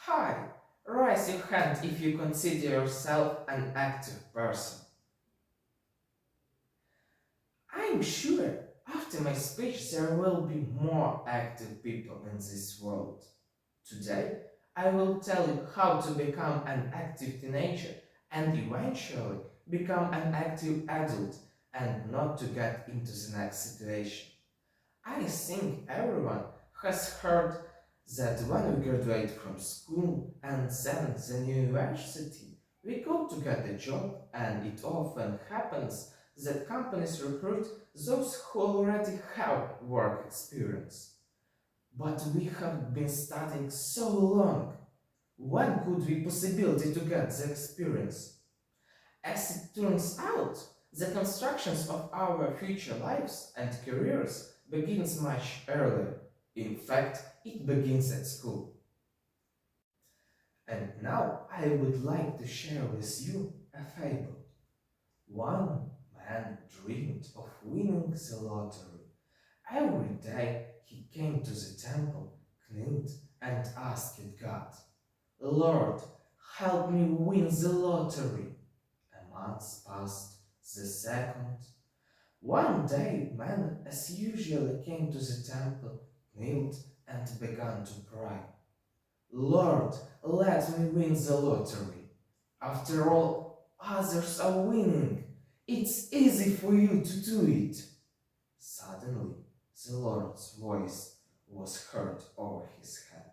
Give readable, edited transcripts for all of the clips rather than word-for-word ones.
Hi, raise your hand if you consider yourself an active person. I'm sure after my speech there will be more active people in this world. Today, I will tell you how to become an active teenager and eventually become an active adult and not to get into the next situation. I think everyone has heard that when we graduate from school and then the university, we go to get a job, and it often happens that companies recruit those who already have work experience. But we have been studying so long. When could we possibility to get the experience? As it turns out, the constructions of our future lives and careers begins much earlier. In fact, it begins at school. And now I would like to share with you a fable. One man dreamed of winning the lottery. Every day he came to the temple, knelt, and asked God, Lord, help me win the lottery. A month passed, the second. One day man as usual came to the temple, knelt, and began to pray. Lord, let me win the lottery. After all, others are winning. It's easy for you to do it. Suddenly, the Lord's voice was heard over his head.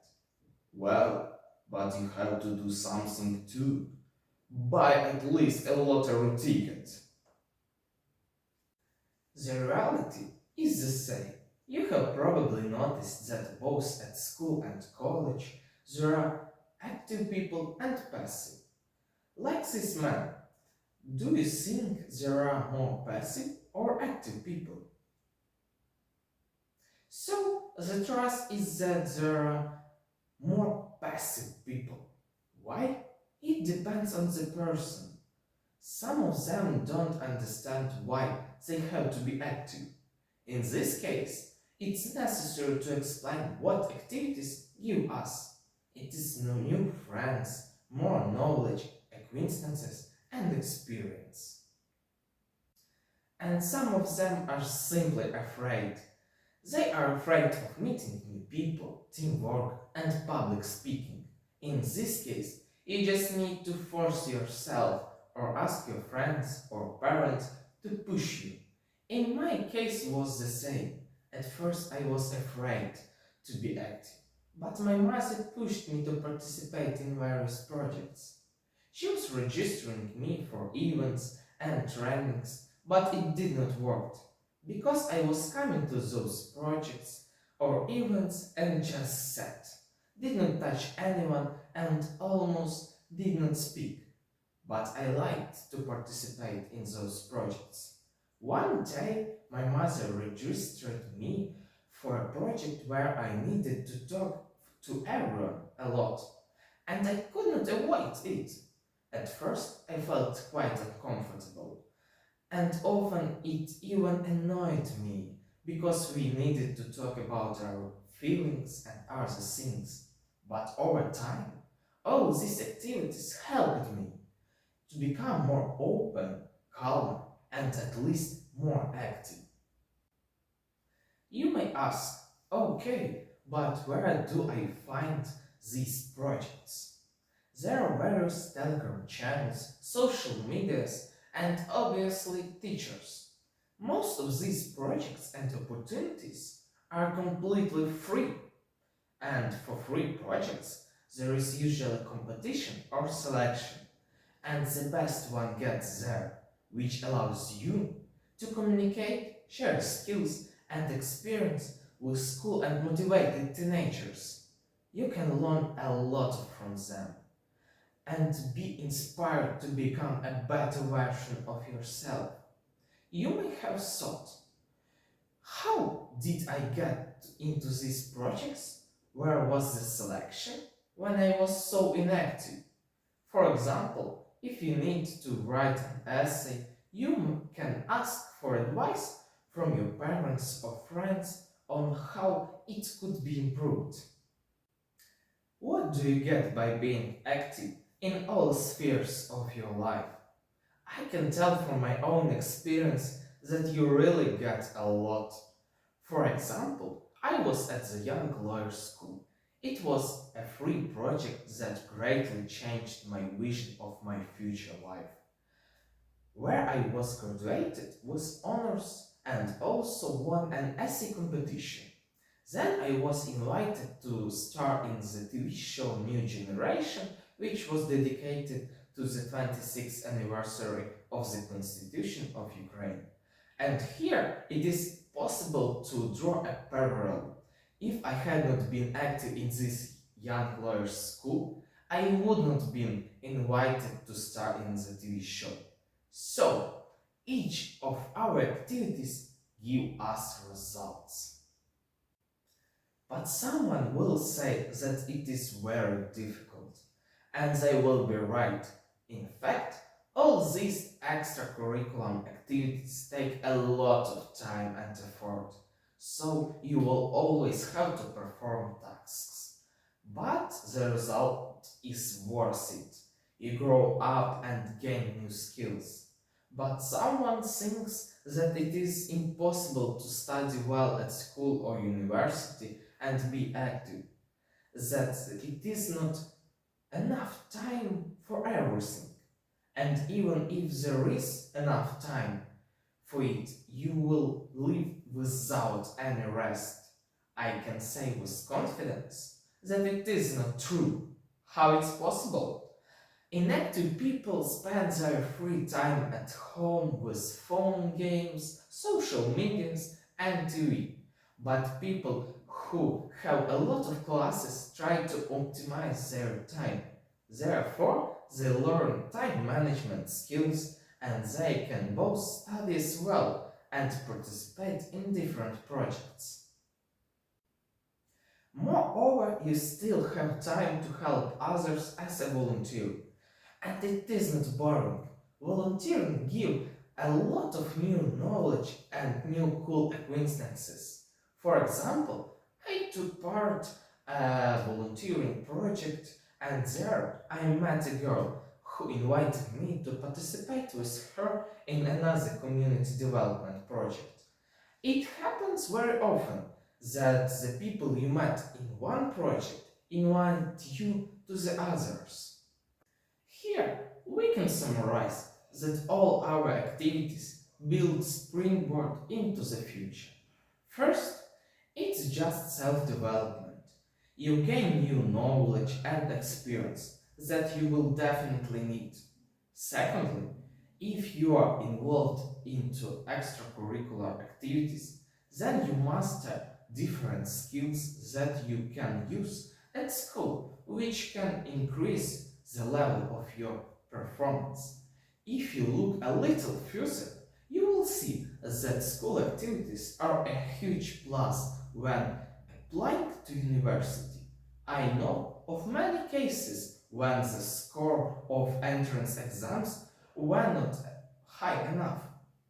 Well, but you have to do something too. Buy at least a lottery ticket. The reality is the same. You have probably noticed that both at school and college there are active people and passive. Like this man, do you think there are more passive or active people? So the truth is that there are more passive people. Why? It depends on the person. Some of them don't understand why they have to be active. In this case, it's necessary to explain what activities give us. It is no new friends, more knowledge, acquaintances, and experience. And some of them are simply afraid. They are afraid of meeting new people, teamwork, and public speaking. In this case, you just need to force yourself or ask your friends or parents to push you. In my case was the same. At first I was afraid to be active, but my mother pushed me to participate in various projects. She was registering me for events and trainings, but it did not work, because I was coming to those projects or events and just sat, did not touch anyone and almost did not speak. But I liked to participate in those projects. One day, my mother registered me for a project where I needed to talk to everyone a lot, and I could not avoid it. At first, I felt quite uncomfortable, and often it even annoyed me because we needed to talk about our feelings and other things. But over time, all these activities helped me to become more open, calmer, and at least more active. You may ask, okay, but where do I find these projects? There are various Telegram channels, social medias, and obviously teachers. Most of these projects and opportunities are completely free, and for free projects there is usually competition or selection, and the best one gets there, which allows you to communicate, share skills and experience with school and motivated teenagers. You can learn a lot from them and be inspired to become a better version of yourself. You may have thought, how did I get into these projects? Where was the selection when I was so inactive? For example, if you need to write an essay, you can ask for advice from your parents or friends on how it could be improved. What what do you get by being active in all spheres of your life? I can tell from my own experience that you really get a lot. For example, I was at the Young Lawyers School. It was a free project that greatly changed my vision of my future life. Where I was graduated with honors and also won an essay competition. Then I was invited to star in the TV show New Generation, which was dedicated to the 26th anniversary of the Constitution of Ukraine. And here it is possible to draw a parallel. If I had not been active in this young lawyers school, I would not been invited to star in the TV show. So, each of our activities give us results. But someone will say that it is very difficult, and they will be right. In fact, all these extracurricular activities take a lot of time and effort, so you will always have to perform tasks. But the result is worth it. You grow up and gain new skills. But someone thinks that it is impossible to study well at school or university and be active, that it is not enough time for everything. And even if there is enough time for it, you will live without any rest. I can say with confidence that it is not true. How it's possible? Inactive people spend their free time at home with phone games, social medias and TV. But people who have a lot of classes try to optimize their time. Therefore, they learn time management skills and they can both study as well and participate in different projects. Moreover, you still have time to help others as a volunteer. And it isn't boring. Volunteering gives a lot of new knowledge and new cool acquaintances. For example, I took part in a volunteering project and there I met a girl who invited me to participate with her in another community development project. It happens very often that the people you met in one project invite you to the others. Here we can summarize that all our activities build springboard into the future. First, it's just self-development. You gain new knowledge and experience that you will definitely need. Secondly, if you are involved into extracurricular activities, then you master different skills that you can use at school, which can increase the level of your performance. If you look a little further, you will see that school activities are a huge plus when applying to university. I know of many cases when the score of entrance exams were not high enough,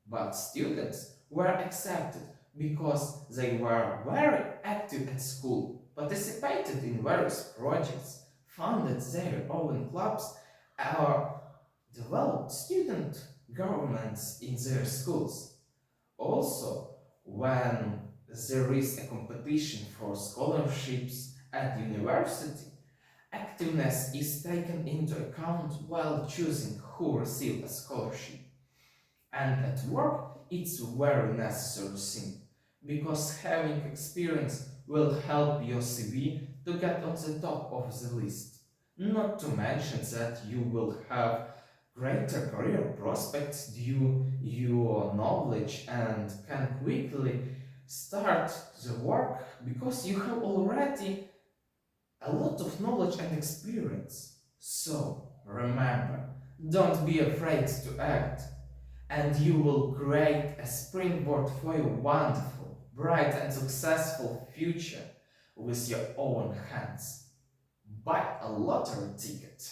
but students were accepted because they were very active at school, participated in various projects, founded their own clubs, or developed student governments in their schools. Also, when there is a competition for scholarships at university, activeness is taken into account while choosing who receives a scholarship. And at work, it's a very necessary thing, because having experience will help your CV to get on the top of the list. Not to mention that you will have greater career prospects due your knowledge and can quickly start the work because you have already a lot of knowledge and experience. So remember, don't be afraid to act, and you will create a springboard for your wonderful, bright and successful future with your own hands. Buy a lottery ticket.